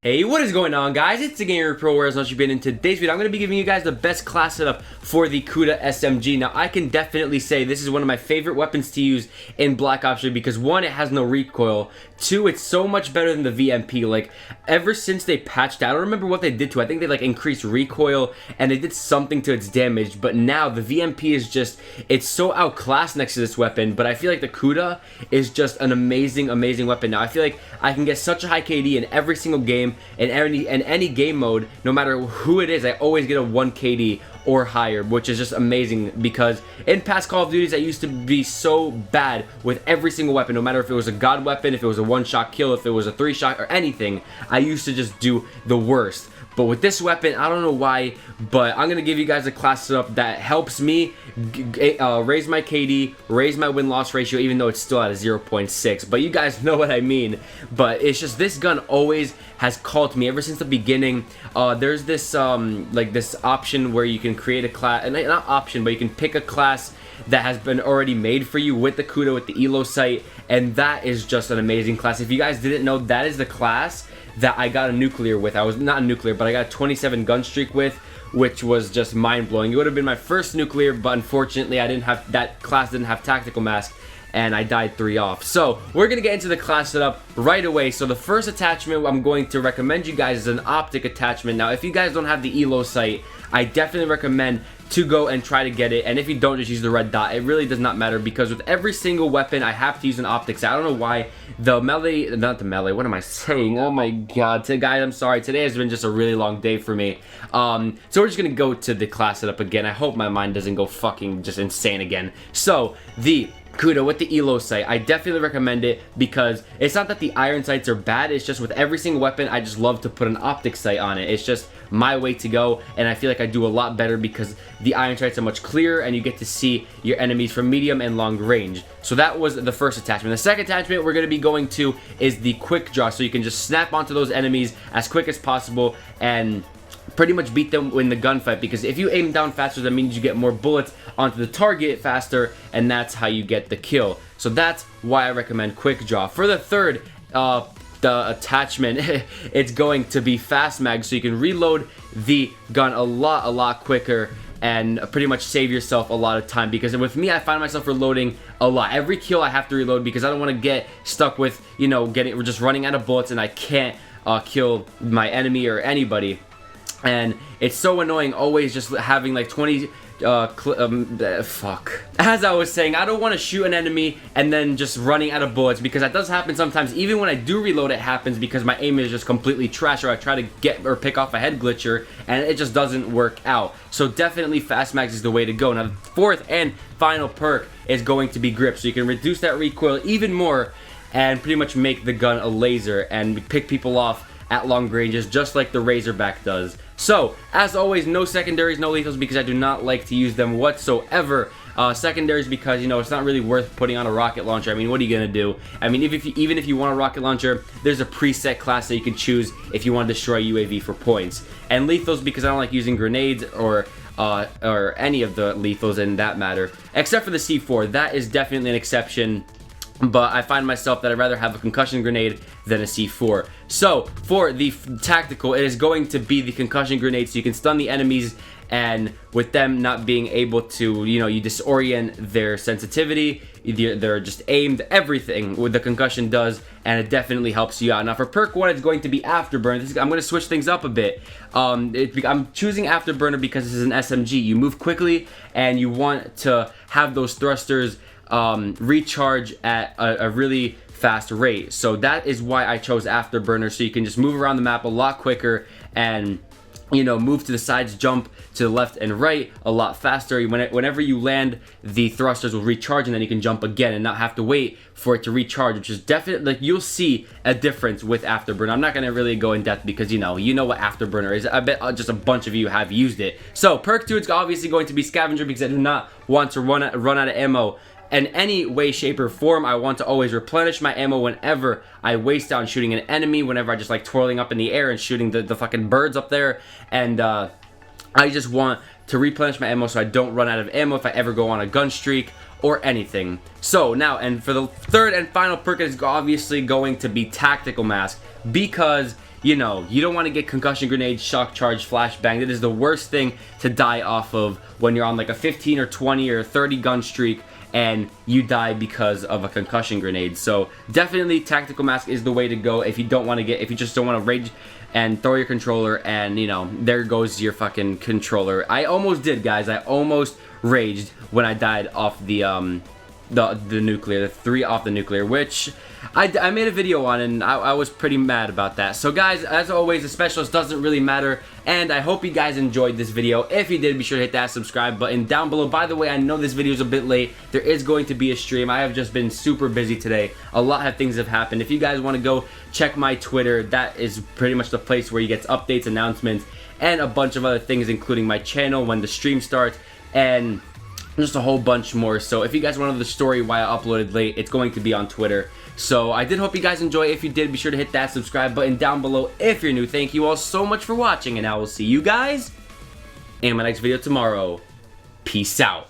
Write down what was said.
Hey, what is going on, guys? It's the Gamer Pro, where as much you've been. In today's video, I'm going to be giving you guys the best class setup for the KUDA SMG. Now, I can definitely say this is one of my favorite weapons to use in Black Ops 3 because 1, it has no recoil. 2, it's so much better than the VMP. Like, ever since they patched it, I don't remember what they did to it. I think they, like, increased recoil and they did something to its damage, but now the VMP is just, it's so outclassed next to this weapon, but I feel like the KUDA is just an amazing, amazing weapon. Now, I feel like I can get such a high KD in every single game. In any game mode, no matter who it is, I always get a 1 KD or higher, which is just amazing because in past Call of Duties, I used to be so bad with every single weapon, no matter if it was a god weapon, if it was a 1-shot kill, if it was a 3-shot or anything, I used to just do the worst. But with this weapon, I don't know why, but I'm going to give you guys a class setup that helps me raise my KD, raise my win-loss ratio, even though it's still at a 0.6. But you guys know what I mean. But it's just this gun always has called to me ever since the beginning. There's this like this option where you can create a class, and not option, but you can pick a class that has been already made for you with the KUDA, with the ELO sight, and that is just an amazing class. If you guys didn't know, that is the class that I got a nuclear with. I was not a nuclear, but I got a 27 gun streak with, which was just mind-blowing. It would have been my first nuclear, but unfortunately I didn't have, that class didn't have tactical mask, and I died 3 off. So we're gonna get into the class setup right away. So the first attachment I'm going to recommend you guys is an optic attachment. Now, if you guys don't have the ELO sight, I definitely recommend to go and try to get it, and if you don't, just use the red dot. It really does not matter because with every single weapon I have to use an optics. I don't know why. The melee, not the melee, what am I saying? Oh my god, guys, I'm sorry, today has been just a really long day for me. So we're just gonna go to the class setup again. I hope my mind doesn't go fucking just insane again. So the KUDA with the ELO sight, I definitely recommend it because it's not that the iron sights are bad, it's just with every single weapon I just love to put an optic sight on it. It's just my way to go, and I feel like I do a lot better because the iron sights are much clearer and you get to see your enemies from medium and long range. So that was the first attachment. The second attachment we're going to be going to is the quick draw, so you can just snap onto those enemies as quick as possible and pretty much beat them in the gunfight, because if you aim down faster, that means you get more bullets onto the target faster, and that's how you get the kill. So that's why I recommend quick draw. For the third the attachment, it's going to be fast mag, so you can reload the gun a lot quicker and pretty much save yourself a lot of time, because with me, I find myself reloading a lot. Every kill I have to reload because I don't want to get stuck with, you know, just running out of bullets and I can't kill my enemy or anybody. And it's so annoying always just having like 20 fuck. As I was saying, I don't want to shoot an enemy and then just running out of bullets, because that does happen sometimes. Even when I do reload, it happens because my aim is just completely trash, or I try to get or pick off a head glitcher and it just doesn't work out. So definitely fast mags is the way to go. Now the fourth and final perk is going to be grip, so you can reduce that recoil even more and pretty much make the gun a laser and pick people off at long ranges, just like the Razorback does. So, as always, no secondaries, no lethals, because I do not like to use them whatsoever. Secondaries because, you know, it's not really worth putting on a rocket launcher. I mean, what are you gonna do? I mean, even if you want a rocket launcher, there's a preset class that you can choose if you want to destroy UAV for points. And lethals because I don't like using grenades or any of the lethals in that matter, except for the C4. That is definitely an exception. But I find myself that I'd rather have a concussion grenade than a C4. So, for the tactical, it is going to be the concussion grenade, so you can stun the enemies, and with them not being able to, you know, you disorient their sensitivity, they're just aimed, everything with the concussion does, and it definitely helps you out. Now for perk 1, it's going to be Afterburner. I'm going to switch things up a bit. I'm choosing Afterburner because this is an SMG. You move quickly, and you want to have those thrusters recharge at a really fast rate. So that is why I chose Afterburner, so you can just move around the map a lot quicker and, you know, move to the sides, jump to the left and right a lot faster. Whenever you land, the thrusters will recharge, and then you can jump again and not have to wait for it to recharge, which is definitely, like, you'll see a difference with Afterburner. I'm not going to really go in depth because, you know what Afterburner is. I bet just a bunch of you have used it. So perk 2, it's obviously going to be Scavenger, because I do not want to run out of ammo in any way, shape, or form. I want to always replenish my ammo whenever I waste out on shooting an enemy, whenever I just like twirling up in the air and shooting the fucking birds up there, and I just want to replenish my ammo so I don't run out of ammo if I ever go on a gun streak or anything. So now, and for the third and final perk is obviously going to be Tactical Mask, because you know, you don't want to get concussion grenade, shock charge, flashbang. That is the worst thing to die off of when you're on like a 15 or 20 or 30 gun streak and you die because of a concussion grenade. So definitely Tactical Mask is the way to go if you don't want to get, if you just don't want to rage and throw your controller and, you know, there goes your fucking controller. I almost did, guys. I almost raged when I died off the nuclear, the 3 off the nuclear, which I made a video on, and I was pretty mad about that. So guys, as always, the specialist doesn't really matter, and I hope you guys enjoyed this video. If you did, be sure to hit that subscribe button down below. By the way, I know this video is a bit late. There is going to be a stream. I have just been super busy today. A lot of things have happened. If you guys want to go check my Twitter, that is pretty much the place where you get updates, announcements, and a bunch of other things, including my channel when the stream starts, and just a whole bunch more. So if you guys want to know the story why I uploaded late, it's going to be on Twitter. So I did hope you guys enjoy. If you did, be sure to hit that subscribe button down below if you're new. Thank you all so much for watching, and I will see you guys in my next video tomorrow. Peace out.